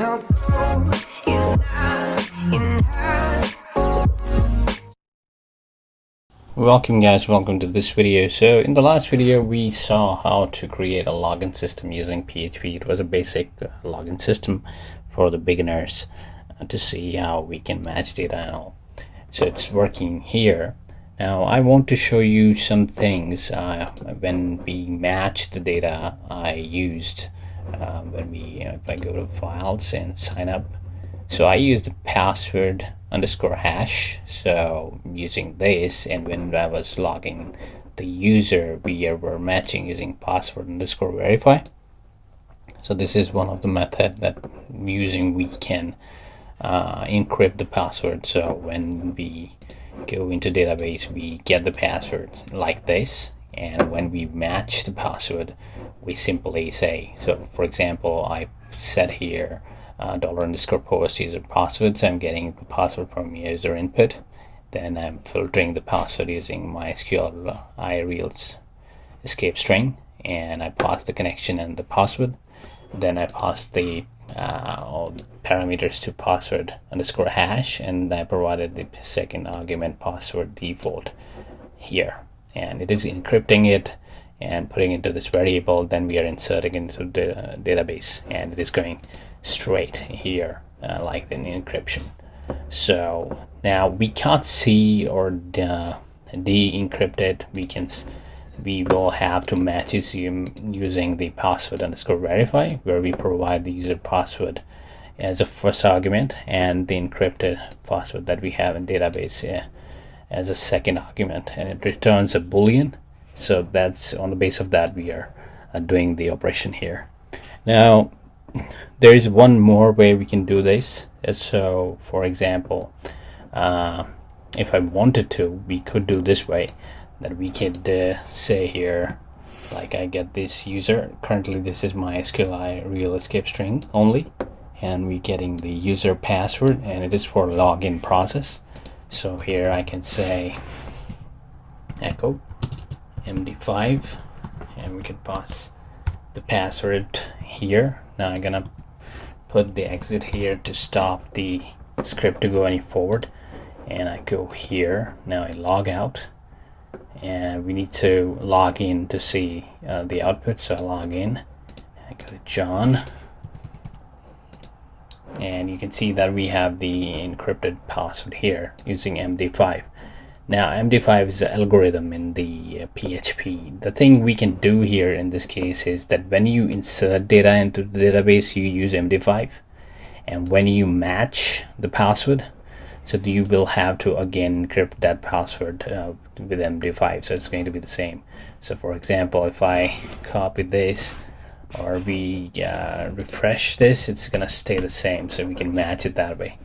no gold is not enough. Welcome guys, welcome to this video. So in the last video we saw how to create a login system using PHP. It was a basic login system for the beginners to see how we can match data and all. So it's working here. Now I want to show you some things when we match the data I used if I go to files and sign up. So I use the password underscore hash, so using this, and when I was logging the user, we were matching using password underscore verify. So this is one of the method that using we can encrypt the password. So when we go into database, we get the password like this, and when we match the password, we simply say, so for example, I set here $_post user password, so I'm getting the password from user input, then I'm filtering the password using MySQL iReals escape string, and I pass the connection and the password, then I pass the parameters to password underscore hash, and I provided the second argument password default here, and it is encrypting it and putting into this variable. Then we are inserting into the database, and it is going straight here like an encryption. So now we can't see or de-encrypt it. We will have to match it using the password underscore verify, where we provide the user password as a first argument and the encrypted password that we have in database as a second argument, and it returns a boolean. So that's on the base of that we are doing the operation here. Now there is one more way we can do this. So for example, if I wanted to, we could do this way, that we could say here, like I get this user, currently this is my SQL real escape string only, and we're getting the user password, and it is for login process. So here I can say echo MD5, and we can pass the password here. Now I'm gonna put the exit here to stop the script to go any forward, and I go here. Now I log out, and we need to log in to see the output. So I log in, I go to John, and you can see that we have the encrypted password here using MD5. Now MD5 is the algorithm in the PHP. The thing we can do here in this case is that when you insert data into the database, you use MD5, and when you match the password, so you will have to again encrypt that password with MD5, so it's going to be the same. So for example, if I copy this or we refresh this, it's gonna stay the same, so we can match it that way.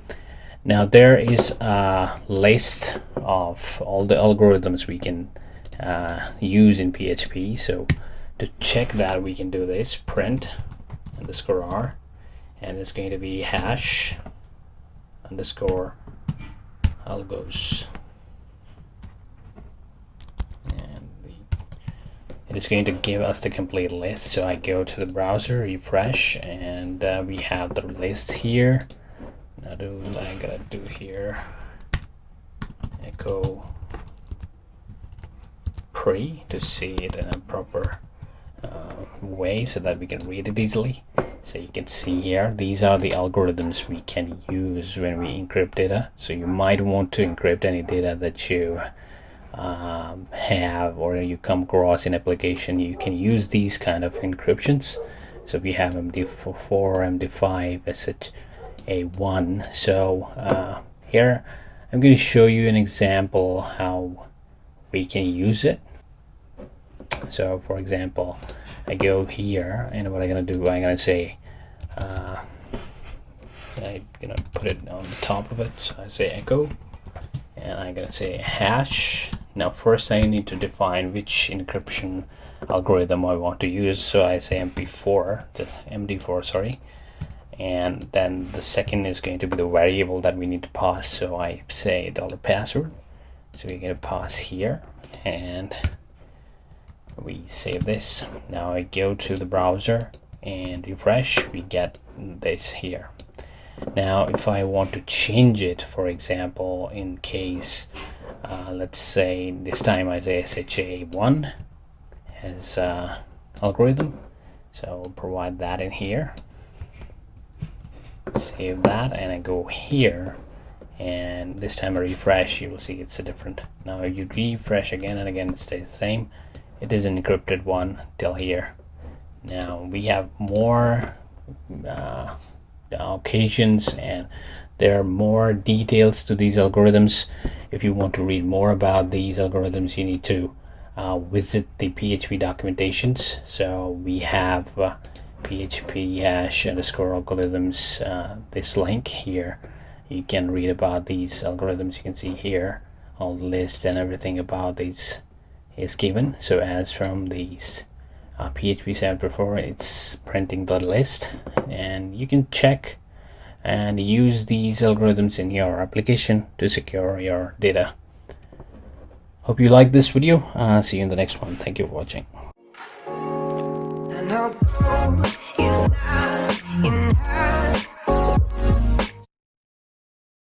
Now there is a list of all the algorithms we can use in PHP. So to check that, we can do this print underscore r, and it's going to be hash underscore algos, and it is going to give us the complete list. So I go to the browser, refresh, and we have the list here. Now I'm gonna do here echo pre to see it in a proper way so that we can read it easily. So you can see here, these are the algorithms we can use when we encrypt data. So you might want to encrypt any data that you have or you come across in application. You can use these kind of encryptions. So we have MD4, MD5, SHA1. So here I'm going to show you an example how we can use it. So for example, I go here, and what I'm going to do, I'm going to say I'm going to put it on the top of it. So I say echo, and I'm going to say hash. Now first I need to define which encryption algorithm I want to use. So I say MD4, sorry, and then the second is going to be the variable that we need to pass. So I say $password, so we're going to pass here, and we save this. Now I go to the browser and refresh, we get this here. Now if I want to change it, for example, in case let's say this time I say SHA1 as algorithm, so I'll provide that in here, save that, and I go here, and this time I refresh, you will see it's a different. Now you refresh again and again, it stays the same. It is an encrypted one till here. Now we have more occasions, and there are more details to these algorithms. If you want to read more about these algorithms, you need to visit the PHP documentations. So we have PHP _algorithms, this link here. You can read about these algorithms. You can see here all the list and everything about these is given. So as from these PHP 7.4, it's printing the list, and you can check and use these algorithms in your application to secure your data. Hope you like this video. See you in the next one. Thank you for watching. And I'll go